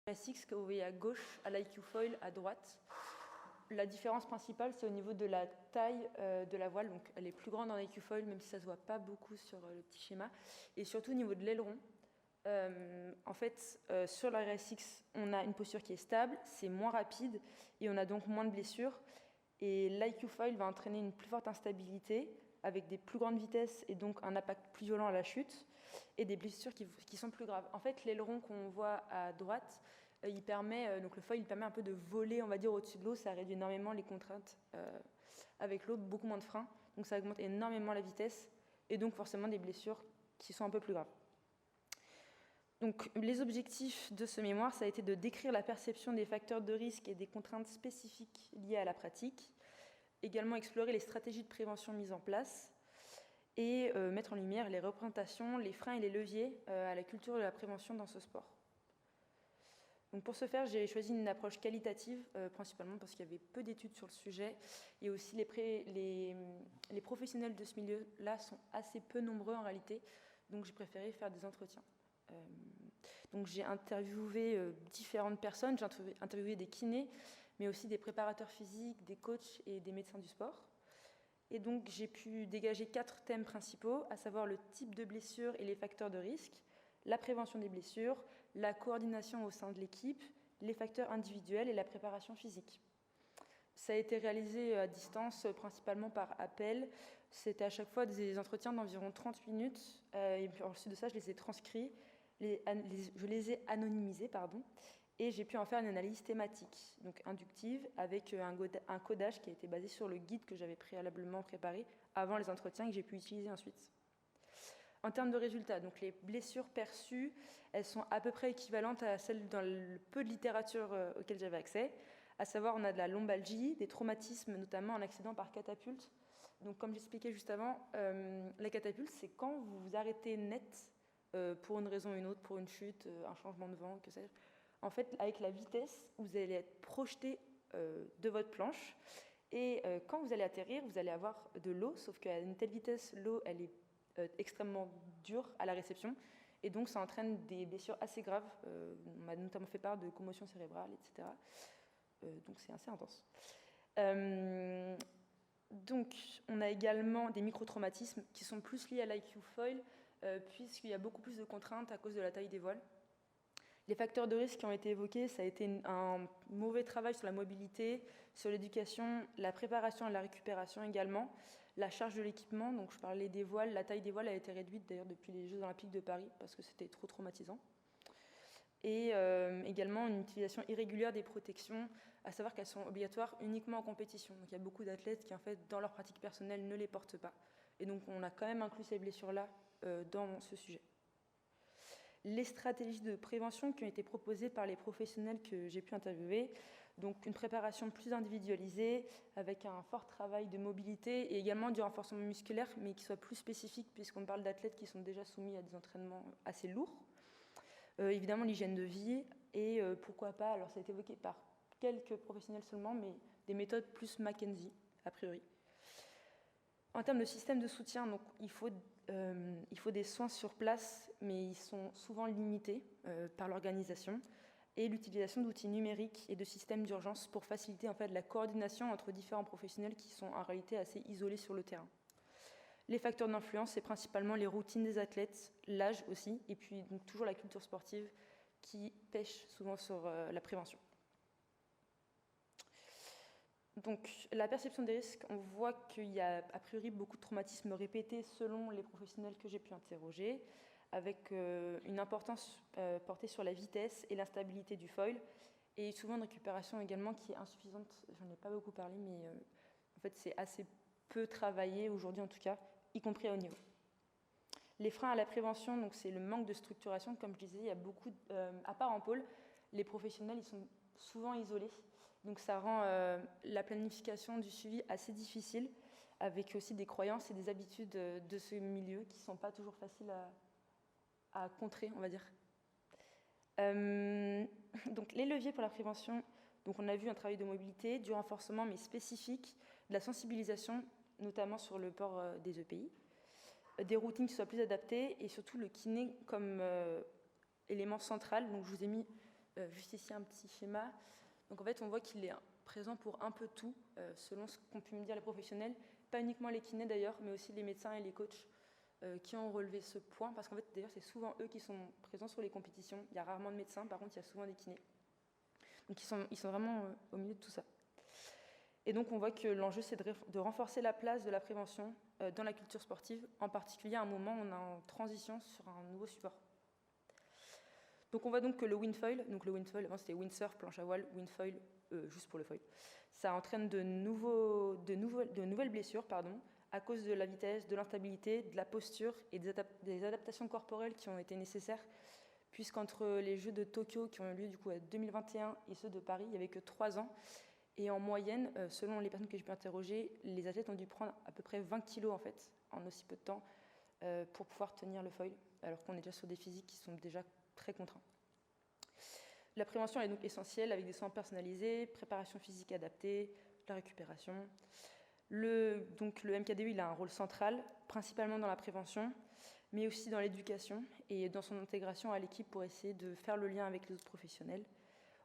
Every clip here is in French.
RSX que vous voyez à gauche, à l'IQ Foil à droite. La différence principale, c'est au niveau de la taille de la voile. Donc, elle est plus grande en IQ Foil, même si ça ne se voit pas beaucoup sur le petit schéma. Et surtout au niveau de l'aileron. En fait, sur la RSX, on a une posture qui est stable, c'est moins rapide et on a donc moins de blessures. Et l'IQ Foil va entraîner une plus forte instabilité avec des plus grandes vitesses et donc un impact plus violent à la chute et des blessures qui sont plus graves. En fait, l'aileron qu'on voit à droite, il permet, donc le foil, il permet un peu de voler, on va dire, au-dessus de l'eau. Ça réduit énormément les contraintes avec l'eau, beaucoup moins de frein. Donc ça augmente énormément la vitesse et donc forcément des blessures qui sont un peu plus graves. Donc, les objectifs de ce mémoire, ça a été de décrire la perception des facteurs de risque et des contraintes spécifiques liées à la pratique, également explorer les stratégies de prévention mises en place et mettre en lumière les représentations, les freins et les leviers à la culture de la prévention dans ce sport. Donc pour ce faire, j'ai choisi une approche qualitative, principalement parce qu'il y avait peu d'études sur le sujet et aussi les professionnels de ce milieu-là sont assez peu nombreux en réalité, donc j'ai préféré faire des entretiens. Donc j'ai interviewé différentes personnes, j'ai interviewé des kinés, mais aussi des préparateurs physiques, des coachs et des médecins du sport. Et donc j'ai pu dégager 4 thèmes principaux, à savoir le type de blessure et les facteurs de risque, la prévention des blessures, la coordination au sein de l'équipe, les facteurs individuels et la préparation physique. Ça a été réalisé à distance, principalement par appel. C'était à chaque fois des entretiens d'environ 30 minutes. Et puis ensuite de ça, je les ai transcrits, je les ai anonymisés, et j'ai pu en faire une analyse thématique, donc inductive, avec un codage qui a été basé sur le guide que j'avais préalablement préparé avant les entretiens et que j'ai pu utiliser ensuite. En termes de résultats, donc les blessures perçues, elles sont à peu près équivalentes à celles dans le peu de littérature auquel j'avais accès. À savoir, on a de la lombalgie, des traumatismes, notamment en accident par catapulte. Donc, comme j'expliquais juste avant, la catapulte, c'est quand vous vous arrêtez net pour une raison ou une autre, pour une chute, un changement de vent, que sais-je. En fait, avec la vitesse, vous allez être projeté de votre planche. Et quand vous allez atterrir, vous allez avoir de l'eau, sauf qu'à une telle vitesse, l'eau, elle est extrêmement dure à la réception. Et donc, ça entraîne des blessures assez graves. On m'a notamment fait part de commotion cérébrale, etc. Donc, c'est assez intense. Donc, on a également des microtraumatismes qui sont plus liés à l'IQ Foil, puisqu'il y a beaucoup plus de contraintes à cause de la taille des voiles. Les facteurs de risque qui ont été évoqués, ça a été un mauvais travail sur la mobilité, sur l'éducation, la préparation et la récupération également, la charge de l'équipement, donc je parlais des voiles, la taille des voiles a été réduite d'ailleurs depuis les Jeux Olympiques de Paris parce que c'était trop traumatisant. Et également une utilisation irrégulière des protections, à savoir qu'elles sont obligatoires uniquement en compétition. Donc il y a beaucoup d'athlètes qui en fait dans leur pratique personnelle ne les portent pas. Et donc on a quand même inclus ces blessures-là dans ce sujet. Les stratégies de prévention qui ont été proposées par les professionnels que j'ai pu interviewer, donc une préparation plus individualisée avec un fort travail de mobilité et également du renforcement musculaire, mais qui soit plus spécifique puisqu'on parle d'athlètes qui sont déjà soumis à des entraînements assez lourds. Évidemment l'hygiène de vie et pourquoi pas, alors ça a été évoqué par quelques professionnels seulement, mais des méthodes plus McKenzie a priori. En termes de système de soutien, donc, il faut des soins sur place, mais ils sont souvent limités par l'organisation, et l'utilisation d'outils numériques et de systèmes d'urgence pour faciliter en fait, la coordination entre différents professionnels qui sont en réalité assez isolés sur le terrain. Les facteurs d'influence, c'est principalement les routines des athlètes, l'âge aussi, et puis donc, toujours la culture sportive qui pêche souvent sur la prévention. Donc, la perception des risques, on voit qu'il y a a priori beaucoup de traumatismes répétés selon les professionnels que j'ai pu interroger, avec une importance portée sur la vitesse et l'instabilité du foil, et souvent une récupération également qui est insuffisante. J'en ai pas beaucoup parlé, mais en fait c'est assez peu travaillé aujourd'hui en tout cas, y compris à haut niveau. Les freins à la prévention, donc c'est le manque de structuration, comme je disais, il y a beaucoup, à part en pôle, les professionnels ils sont souvent isolés. Donc ça rend la planification du suivi assez difficile, avec aussi des croyances et des habitudes de ce milieu qui ne sont pas toujours faciles à contrer, on va dire. Donc les leviers pour la prévention, donc on a vu un travail de mobilité, du renforcement mais spécifique, de la sensibilisation, notamment sur le port des EPI, des routines qui soient plus adaptées et surtout le kiné comme élément central. Donc je vous ai mis juste ici un petit schéma. Donc en fait, on voit qu'il est présent pour un peu tout, selon ce qu'ont pu me dire les professionnels, pas uniquement les kinés d'ailleurs, mais aussi les médecins et les coachs qui ont relevé ce point, parce qu'en fait, d'ailleurs, c'est souvent eux qui sont présents sur les compétitions. Il y a rarement de médecins, par contre, il y a souvent des kinés. Donc ils sont vraiment au milieu de tout ça. Et donc on voit que l'enjeu, c'est de renforcer la place de la prévention dans la culture sportive, en particulier à un moment où on est en transition sur un nouveau support. Donc on voit donc que le windfoil, avant c'était windsurf, planche à voile, windfoil, juste pour le foil, ça entraîne de nouvelles blessures, à cause de la vitesse, de l'instabilité, de la posture et des adaptations corporelles qui ont été nécessaires, puisqu'entre les Jeux de Tokyo qui ont eu lieu du coup à 2021 et ceux de Paris, il n'y avait que 3 ans. Et en moyenne, selon les personnes que j'ai pu interroger, les athlètes ont dû prendre à peu près 20 kilos en fait, en aussi peu de temps, pour pouvoir tenir le foil, alors qu'on est déjà sur des physiques qui sont déjà très contraints. La prévention est donc essentielle, avec des soins personnalisés, préparation physique adaptée, la récupération. Donc le MKDE, il a un rôle central, principalement dans la prévention, mais aussi dans l'éducation et dans son intégration à l'équipe pour essayer de faire le lien avec les autres professionnels.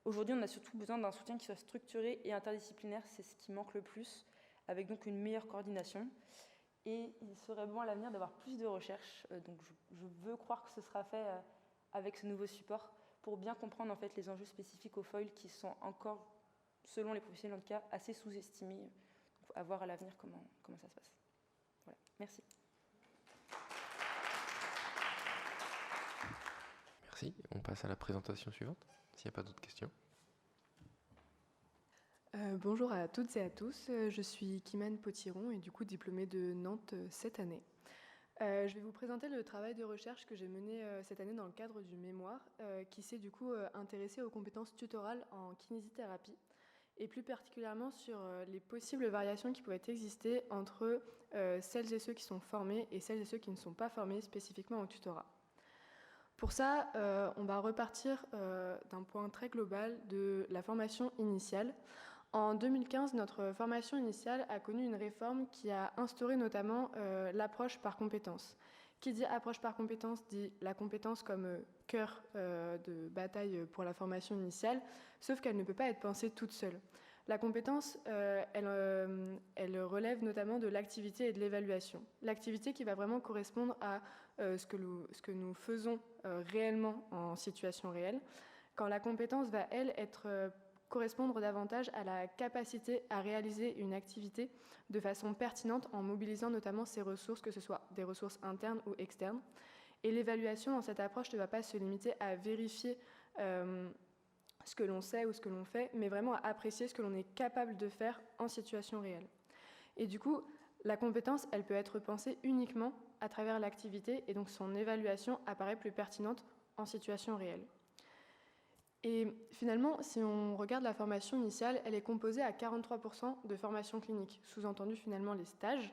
Aujourd'hui, on a surtout besoin d'un soutien qui soit structuré et interdisciplinaire, c'est ce qui manque le plus, avec donc une meilleure coordination. Et il serait bon à l'avenir d'avoir plus de recherche, donc je veux croire que ce sera fait avec ce nouveau support pour bien comprendre en fait les enjeux spécifiques au foil qui sont encore, selon les professionnels en tout cas, assez sous-estimés. Donc, à voir à l'avenir comment ça se passe. Voilà, merci. Merci. On passe à la présentation suivante, s'il n'y a pas d'autres questions. Bonjour à toutes et à tous, je suis Kimane Potiron et du coup diplômée de Nantes cette année. Je vais vous présenter le travail de recherche que j'ai mené cette année dans le cadre du mémoire qui s'est du coup intéressé aux compétences tutorales en kinésithérapie et plus particulièrement sur les possibles variations qui pouvaient exister entre celles et ceux qui sont formés et celles et ceux qui ne sont pas formés spécifiquement au tutorat. Pour ça, on va repartir d'un point très global de la formation initiale. En 2015, notre formation initiale a connu une réforme qui a instauré notamment l'approche par compétence. Qui dit approche par compétence dit la compétence comme cœur de bataille pour la formation initiale, sauf qu'elle ne peut pas être pensée toute seule. La compétence, elle relève notamment de l'activité et de l'évaluation. L'activité qui va vraiment correspondre à ce que nous faisons réellement en situation réelle, quand la compétence va, elle, correspondre davantage à la capacité à réaliser une activité de façon pertinente en mobilisant notamment ses ressources, que ce soit des ressources internes ou externes. Et l'évaluation dans cette approche ne va pas se limiter à vérifier ce que l'on sait ou ce que l'on fait, mais vraiment à apprécier ce que l'on est capable de faire en situation réelle. Et du coup, la compétence, elle peut être pensée uniquement à travers l'activité, et donc son évaluation apparaît plus pertinente en situation réelle. Et finalement, si on regarde la formation initiale, elle est composée à 43% de formation clinique, sous-entendu finalement les stages.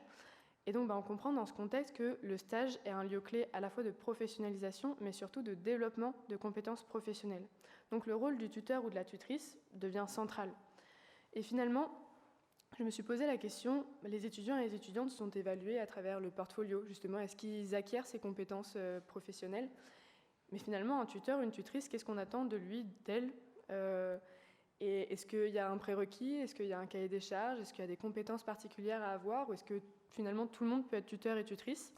Et donc on comprend dans ce contexte que le stage est un lieu clé à la fois de professionnalisation, mais surtout de développement de compétences professionnelles. Donc le rôle du tuteur ou de la tutrice devient central. Et finalement, je me suis posé la question, les étudiants et les étudiantes sont évalués à travers le portfolio, justement, est-ce qu'ils acquièrent ces compétences professionnelles ? Mais finalement, un tuteur, une tutrice, qu'est-ce qu'on attend de lui, d'elle et est-ce qu'il y a un prérequis ? Est-ce qu'il y a un cahier des charges ? Est-ce qu'il y a des compétences particulières à avoir ? Ou est-ce que finalement tout le monde peut être tuteur et tutrice ?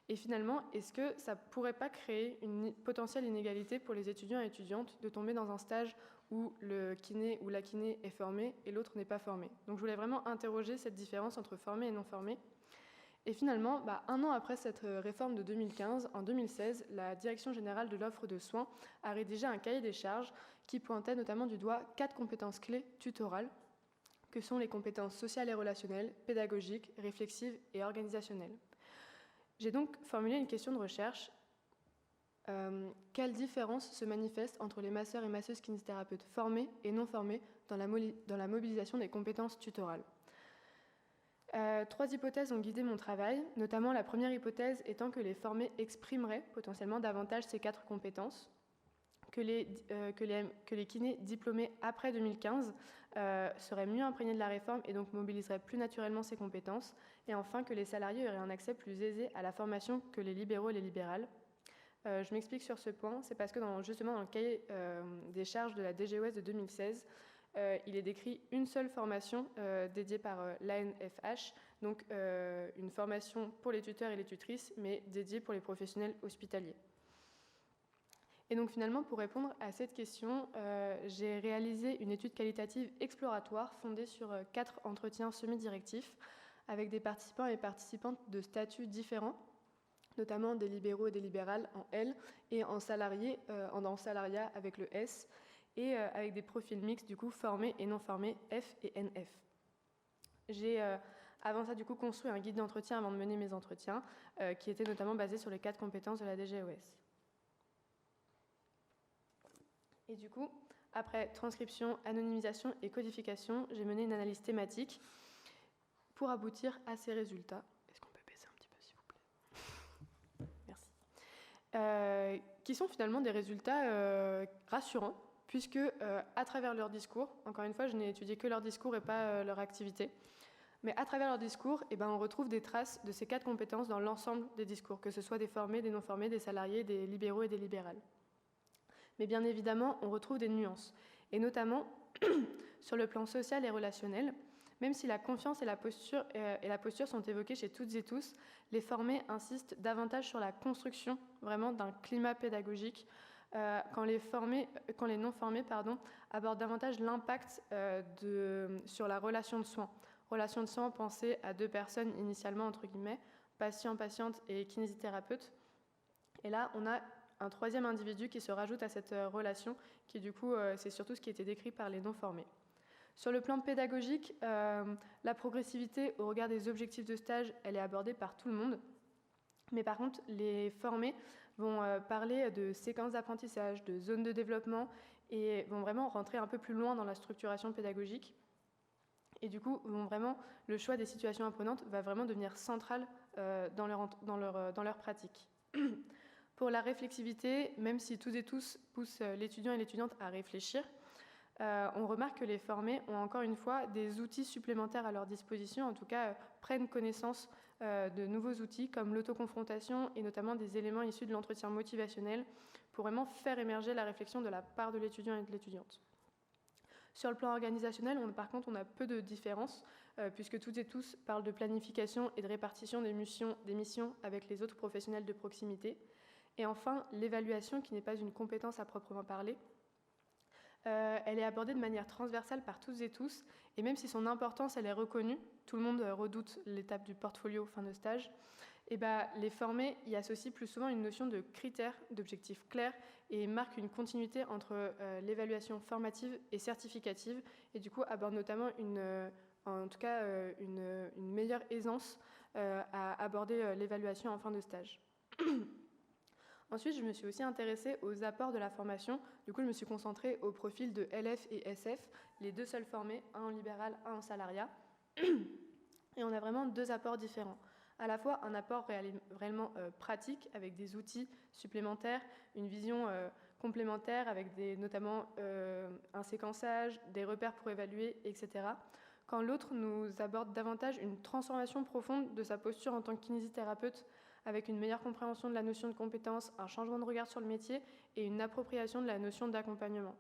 Et finalement, est-ce que ça ne pourrait pas créer une potentielle inégalité pour les étudiants et étudiantes de tomber dans un stage où le kiné ou la kiné est formé et l'autre n'est pas formé ? Donc je voulais vraiment interroger cette différence entre formé et non formé. Et finalement, un an après cette réforme de 2015, en 2016, la Direction générale de l'offre de soins a rédigé un cahier des charges qui pointait notamment du doigt 4 compétences clés tutorales, que sont les compétences sociales et relationnelles, pédagogiques, réflexives et organisationnelles. J'ai donc formulé une question de recherche. Quelle différence se manifeste entre les masseurs et masseuses kinésithérapeutes formés et non formés dans la mobilisation des compétences tutorales ? 3 hypothèses ont guidé mon travail, notamment la première hypothèse étant que les formés exprimeraient potentiellement davantage ces 4 compétences, que les kinés diplômés après 2015 seraient mieux imprégnés de la réforme et donc mobiliseraient plus naturellement ces compétences, et enfin que les salariés auraient un accès plus aisé à la formation que les libéraux et les libérales. Je m'explique sur ce point, c'est parce que justement dans le cahier des charges de la DGOS de 2016, il est décrit une seule formation dédiée par l'ANFH, donc une formation pour les tuteurs et les tutrices, mais dédiée pour les professionnels hospitaliers. Et donc finalement, pour répondre à cette question, j'ai réalisé une étude qualitative exploratoire fondée sur 4 entretiens semi-directifs avec des participants et participantes de statuts différents, notamment des libéraux et des libérales en L et en salariat avec le S, et avec des profils mixtes du coup formés et non formés F et NF. J'ai avant ça du coup construit un guide d'entretien avant de mener mes entretiens qui était notamment basé sur les 4 compétences de la DGOS. Et du coup, après transcription, anonymisation et codification, j'ai mené une analyse thématique pour aboutir à ces résultats. Est-ce qu'on peut baisser un petit peu s'il vous plaît ? Merci. Qui sont finalement des résultats rassurants, puisque à travers leur discours, encore une fois, je n'ai étudié que leur discours et pas leur activité, mais à travers leur discours, on retrouve des traces de ces 4 compétences dans l'ensemble des discours, que ce soit des formés, des non formés, des salariés, des libéraux et des libérales. Mais bien évidemment, on retrouve des nuances, et notamment sur le plan social et relationnel. Même si la confiance et la posture sont évoquées chez toutes et tous, les formés insistent davantage sur la construction vraiment d'un climat pédagogique, quand les non formés abordent davantage l'impact sur la relation de soins. Relation de soins pensée à 2 personnes initialement, entre guillemets, patient, patiente et kinésithérapeute. Et là, on a un 3e individu qui se rajoute à cette relation, qui du coup, c'est surtout ce qui a été décrit par les non formés. Sur le plan pédagogique, la progressivité au regard des objectifs de stage, elle est abordée par tout le monde. Mais par contre, les formés vont parler de séquences d'apprentissage, de zones de développement et vont vraiment rentrer un peu plus loin dans la structuration pédagogique. Et du coup, le choix des situations apprenantes va vraiment devenir central dans leur pratique. Pour la réflexivité, même si toutes et tous poussent l'étudiant et l'étudiante à réfléchir, on remarque que les formés ont encore une fois des outils supplémentaires à leur disposition, en tout cas prennent connaissance de nouveaux outils comme l'autoconfrontation et notamment des éléments issus de l'entretien motivationnel pour vraiment faire émerger la réflexion de la part de l'étudiant et de l'étudiante. Sur le plan organisationnel, par contre, on a peu de différences puisque toutes et tous parlent de planification et de répartition des missions avec les autres professionnels de proximité. Et enfin, l'évaluation, qui n'est pas une compétence à proprement parler, elle est abordée de manière transversale par toutes et tous, et même si son importance elle est reconnue, tout le monde redoute l'étape du portfolio fin de stage, les formés y associent plus souvent une notion de critères, d'objectifs clairs, et marquent une continuité entre l'évaluation formative et certificative, et du coup abordent notamment une meilleure aisance à aborder l'évaluation en fin de stage. Ensuite, je me suis aussi intéressée aux apports de la formation. Du coup, je me suis concentrée au profil de LF et SF, les 2 seuls formés, un en libéral, un en salariat. Et on a vraiment 2 apports différents. À la fois un apport réellement pratique, avec des outils supplémentaires, une vision complémentaire, avec notamment un séquençage, des repères pour évaluer, etc. Quand l'autre nous aborde davantage une transformation profonde de sa posture en tant que kinésithérapeute, avec une meilleure compréhension de la notion de compétence, un changement de regard sur le métier et une appropriation de la notion d'accompagnement.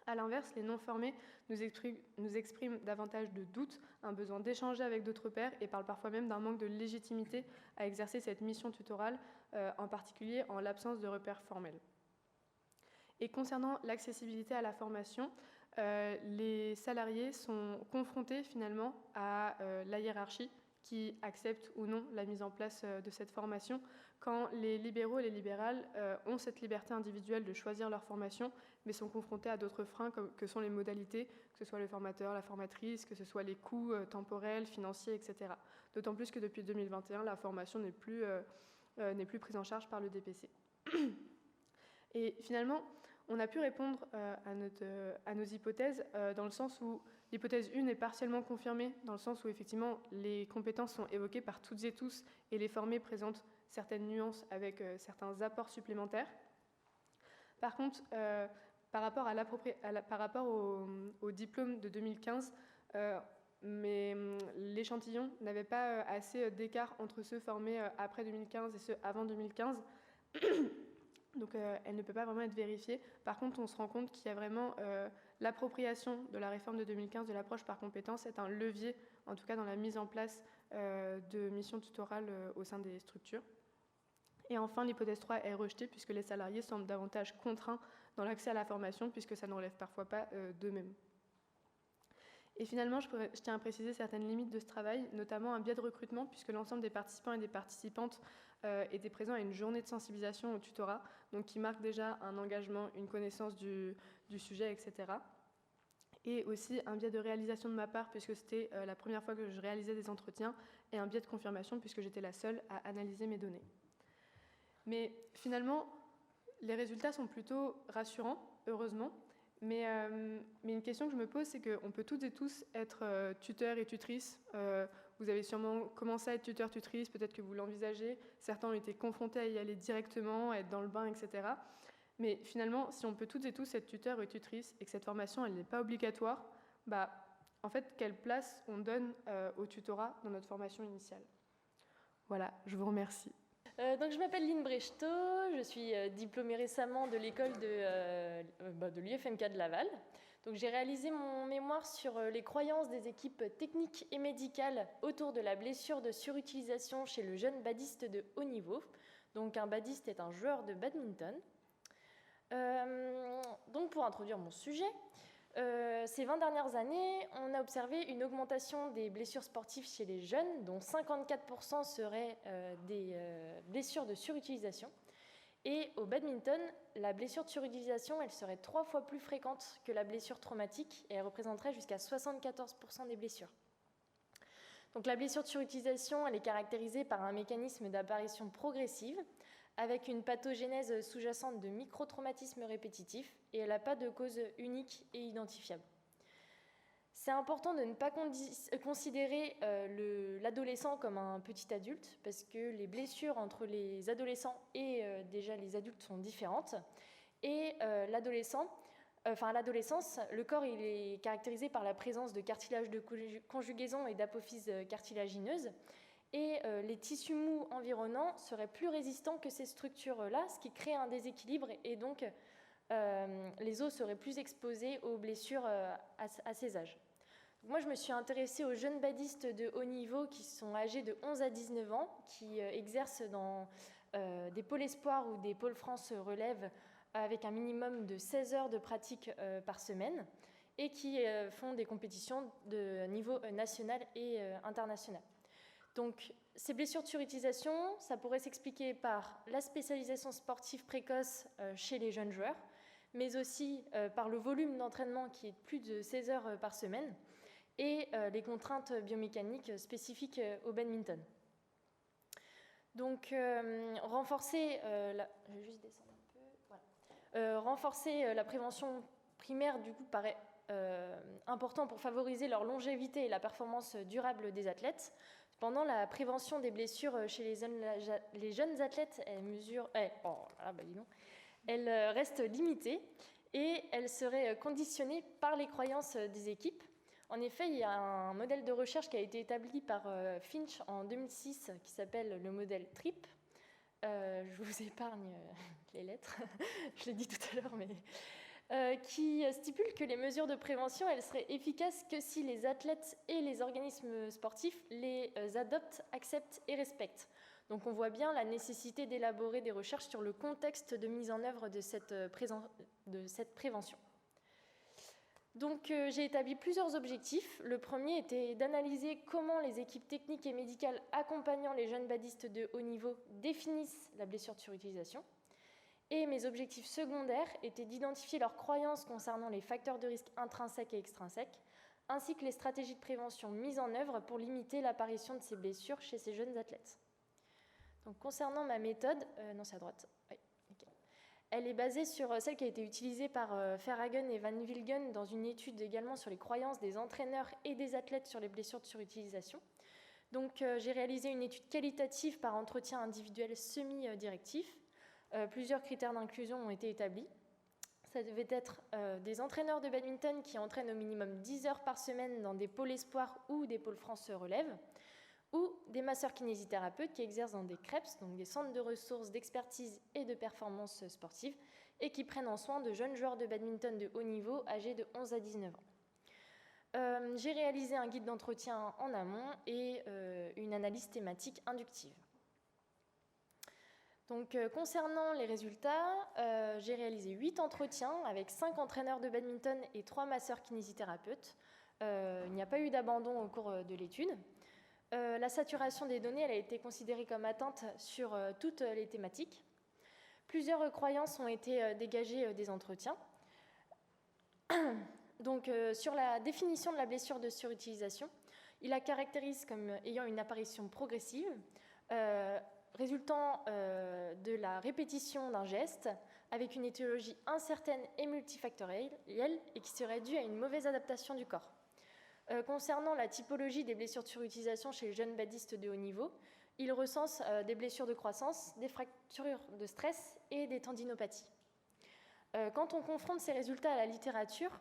A l'inverse, les non-formés nous expriment davantage de doutes, un besoin d'échanger avec d'autres pairs et parlent parfois même d'un manque de légitimité à exercer cette mission tutorale, en particulier en l'absence de repères formels. Et concernant l'accessibilité à la formation, les salariés sont confrontés finalement à la hiérarchie qui acceptent ou non la mise en place de cette formation, quand les libéraux et les libérales ont cette liberté individuelle de choisir leur formation, mais sont confrontés à d'autres freins que sont les modalités, que ce soit le formateur, la formatrice, que ce soit les coûts temporels, financiers, etc. D'autant plus que depuis 2021, la formation n'est plus prise en charge par le DPC. Et finalement, on a pu répondre à nos hypothèses dans le sens où l'hypothèse 1 est partiellement confirmée, dans le sens où effectivement les compétences sont évoquées par toutes et tous et les formés présentent certaines nuances avec certains apports supplémentaires. Par contre, par rapport au diplôme de 2015, mais l'échantillon n'avait pas assez d'écart entre ceux formés après 2015 et ceux avant 2015, Donc elle ne peut pas vraiment être vérifiée. Par contre, on se rend compte qu'il y a vraiment l'appropriation de la réforme de 2015 de l'approche par compétences est un levier, en tout cas dans la mise en place de missions tutorales au sein des structures. Et enfin, l'hypothèse 3 est rejetée puisque les salariés semblent davantage contraints dans l'accès à la formation puisque ça ne relève parfois pas d'eux-mêmes. Et finalement, je tiens à préciser certaines limites de ce travail, notamment un biais de recrutement puisque l'ensemble des participants et des participantes étaient présents à une journée de sensibilisation au tutorat, donc qui marque déjà un engagement, une connaissance du sujet, etc. Et aussi un biais de réalisation de ma part puisque c'était la première fois que je réalisais des entretiens et un biais de confirmation puisque j'étais la seule à analyser mes données. Mais finalement, les résultats sont plutôt rassurants, heureusement. Mais une question que je me pose, c'est qu'on peut toutes et tous être tuteurs et tutrices. Vous avez sûrement commencé à être tuteur-tutrice, peut-être que vous l'envisagez. Certains ont été confrontés à y aller directement, à être dans le bain, etc. Mais finalement, si on peut toutes et tous être tuteurs et tutrices et que cette formation, elle n'est pas obligatoire, en fait, quelle place on donne au tutorat dans notre formation initiale? Voilà, je vous remercie. Donc je m'appelle Line Brechtot, je suis diplômée récemment de l'école de l'UFMK de Laval. Donc j'ai réalisé mon mémoire sur les croyances des équipes techniques et médicales autour de la blessure de surutilisation chez le jeune badiste de haut niveau. Donc un badiste est un joueur de badminton. Donc pour introduire mon sujet, ces 20 dernières années, on a observé une augmentation des blessures sportives chez les jeunes, dont 54% seraient des blessures de surutilisation. Et au badminton, la blessure de surutilisation, elle serait 3 fois plus fréquente que la blessure traumatique et elle représenterait jusqu'à 74% des blessures. Donc la blessure de surutilisation, elle est caractérisée par un mécanisme d'apparition progressive avec une pathogénèse sous-jacente de microtraumatismes répétitifs et elle n'a pas de cause unique et identifiable. C'est important de ne pas considérer l'adolescent comme un petit adulte parce que les blessures entre les adolescents et déjà les adultes sont différentes. Et à l'adolescence, le corps il est caractérisé par la présence de cartilage de conjugaison et d'apophyse cartilagineuse. Et les tissus mous environnants seraient plus résistants que ces structures-là, ce qui crée un déséquilibre et donc les os seraient plus exposés aux blessures à ces âges. Donc moi, je me suis intéressée aux jeunes badistes de haut niveau qui sont âgés de 11 à 19 ans, qui exercent dans des pôles espoirs ou des pôles France relève avec un minimum de 16 heures de pratique par semaine et qui font des compétitions de niveau national et international. Donc, ces blessures de surutilisation, ça pourrait s'expliquer par la spécialisation sportive précoce chez les jeunes joueurs, mais aussi par le volume d'entraînement qui est de plus de 16 heures par semaine et les contraintes biomécaniques spécifiques au badminton. Donc, renforcer la prévention primaire, du coup, paraît important pour favoriser leur longévité et la performance durable des athlètes. Pendant la prévention des blessures chez les jeunes athlètes, elle reste limitée et elle serait conditionnée par les croyances des équipes. En effet, il y a un modèle de recherche qui a été établi par Finch en 2006 qui s'appelle le modèle TRIP. Je vous épargne les lettres, je l'ai dit tout à l'heure, mais qui stipule que les mesures de prévention elles seraient efficaces que si les athlètes et les organismes sportifs les adoptent, acceptent et respectent. Donc on voit bien la nécessité d'élaborer des recherches sur le contexte de mise en œuvre de cette prévention. Donc j'ai établi plusieurs objectifs. Le premier était d'analyser comment les équipes techniques et médicales accompagnant les jeunes badistes de haut niveau définissent la blessure de surutilisation. Et mes objectifs secondaires étaient d'identifier leurs croyances concernant les facteurs de risque intrinsèques et extrinsèques, ainsi que les stratégies de prévention mises en œuvre pour limiter l'apparition de ces blessures chez ces jeunes athlètes. Donc, concernant ma méthode, c'est à droite. Oui, okay. Elle est basée sur celle qui a été utilisée par Verhagen et Van Wilgen dans une étude également sur les croyances des entraîneurs et des athlètes sur les blessures de surutilisation. Donc, j'ai réalisé une étude qualitative par entretien individuel semi-directif. Plusieurs critères d'inclusion ont été établis. Ça devait être des entraîneurs de badminton qui entraînent au minimum 10 heures par semaine dans des pôles espoirs ou des pôles France relève, ou des masseurs kinésithérapeutes qui exercent dans des CREPS, donc des centres de ressources, d'expertise et de performance sportive, et qui prennent en soin de jeunes joueurs de badminton de haut niveau âgés de 11 à 19 ans. J'ai réalisé un guide d'entretien en amont et une analyse thématique inductive. Donc, concernant les résultats, j'ai réalisé 8 entretiens avec 5 entraîneurs de badminton et 3 masseurs kinésithérapeutes. Il n'y a pas eu d'abandon au cours de l'étude. La saturation des données elle a été considérée comme atteinte sur toutes les thématiques. Plusieurs croyances ont été dégagées des entretiens. Donc, sur la définition de la blessure de surutilisation, il la caractérise comme ayant une apparition progressive, résultant de la répétition d'un geste avec une étiologie incertaine et multifactorielle et qui serait due à une mauvaise adaptation du corps. Concernant la typologie des blessures de surutilisation chez les jeunes badistes de haut niveau, il recense des blessures de croissance, des fractures de stress et des tendinopathies. Quand on confronte ces résultats à la littérature,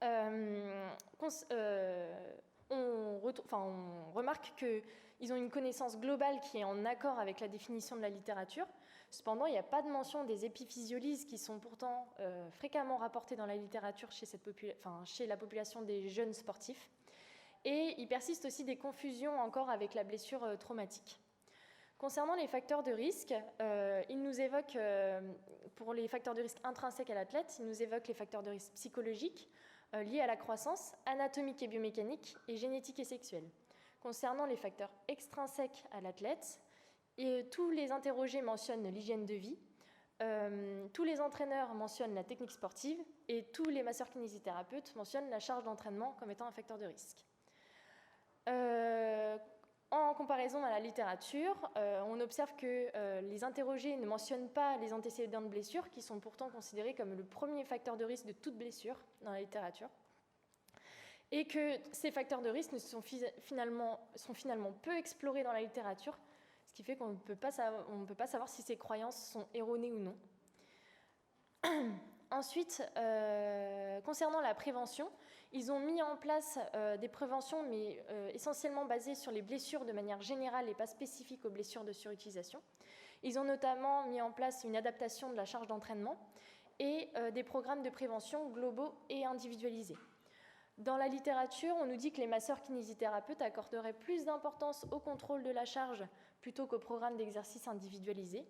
on remarque qu'ils ont une connaissance globale qui est en accord avec la définition de la littérature. Cependant, il n'y a pas de mention des épiphysiolyses qui sont pourtant fréquemment rapportées dans la littérature chez la population des jeunes sportifs. Et il persiste aussi des confusions encore avec la blessure traumatique. Concernant les facteurs de risque, il nous évoque, pour les facteurs de risque intrinsèques à l'athlète, il nous évoque les facteurs de risque psychologiques liés à la croissance, anatomique et biomécanique, et génétique et sexuelle. Concernant les facteurs extrinsèques à l'athlète, tous les interrogés mentionnent l'hygiène de vie, tous les entraîneurs mentionnent la technique sportive, et tous les masseurs kinésithérapeutes mentionnent la charge d'entraînement comme étant un facteur de risque. En comparaison à la littérature, on observe que les interrogés ne mentionnent pas les antécédents de blessures, qui sont pourtant considérés comme le premier facteur de risque de toute blessure dans la littérature, et que ces facteurs de risque sont finalement peu explorés dans la littérature, ce qui fait qu'on ne peut pas savoir si ces croyances sont erronées ou non. Ensuite, concernant la prévention, ils ont mis en place des préventions, mais essentiellement basées sur les blessures de manière générale et pas spécifiques aux blessures de surutilisation. Ils ont notamment mis en place une adaptation de la charge d'entraînement et des programmes de prévention globaux et individualisés. Dans la littérature, on nous dit que les masseurs kinésithérapeutes accorderaient plus d'importance au contrôle de la charge plutôt qu'au programme d'exercice individualisé.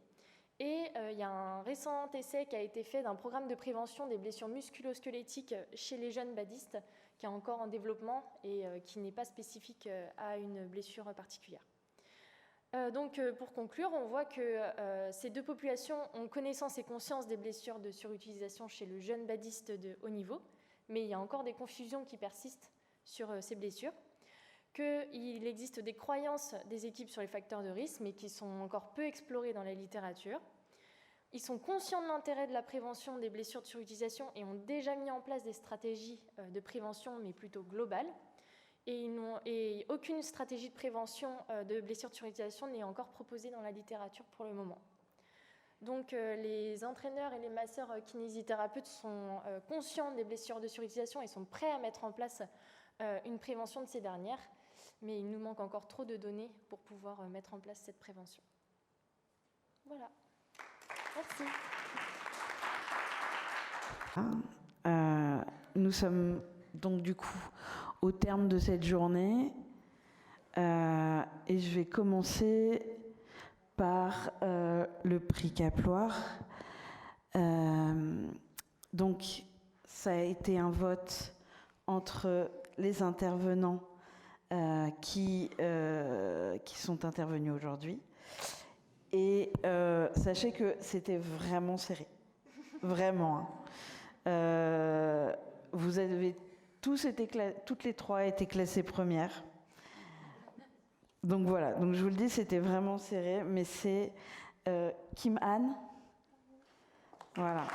Et il y a un récent essai qui a été fait d'un programme de prévention des blessures musculo-squelettiques chez les jeunes badistes, qui est encore en développement et qui n'est pas spécifique à une blessure particulière. Donc, pour conclure, on voit que ces deux populations ont connaissance et conscience des blessures de surutilisation chez le jeune badiste de haut niveau, mais il y a encore des confusions qui persistent sur ces blessures, qu'il existe des croyances des équipes sur les facteurs de risque, mais qui sont encore peu explorées dans la littérature. Ils sont conscients de l'intérêt de la prévention des blessures de surutilisation et ont déjà mis en place des stratégies de prévention, mais plutôt globales. Et aucune stratégie de prévention de blessures de surutilisation n'est encore proposée dans la littérature pour le moment. Donc les entraîneurs et les masseurs kinésithérapeutes sont conscients des blessures de surutilisation et sont prêts à mettre en place une prévention de ces dernières, mais il nous manque encore trop de données pour pouvoir mettre en place cette prévention. Voilà. Merci. Nous sommes donc du coup au terme de cette journée et je vais commencer par le prix Caploire. Donc ça a été un vote entre les intervenants qui sont intervenus aujourd'hui. Et sachez que c'était vraiment serré. Vraiment. Vous avez toutes les trois été classées premières. Donc voilà, donc je vous le dis, c'était vraiment serré, mais c'est Kim Anne. Voilà.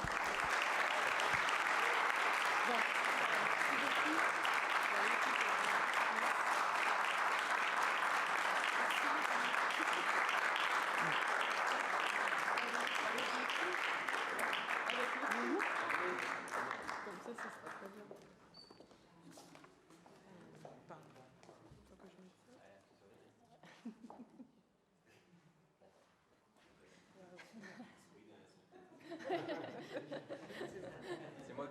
Comme ça sera très bien.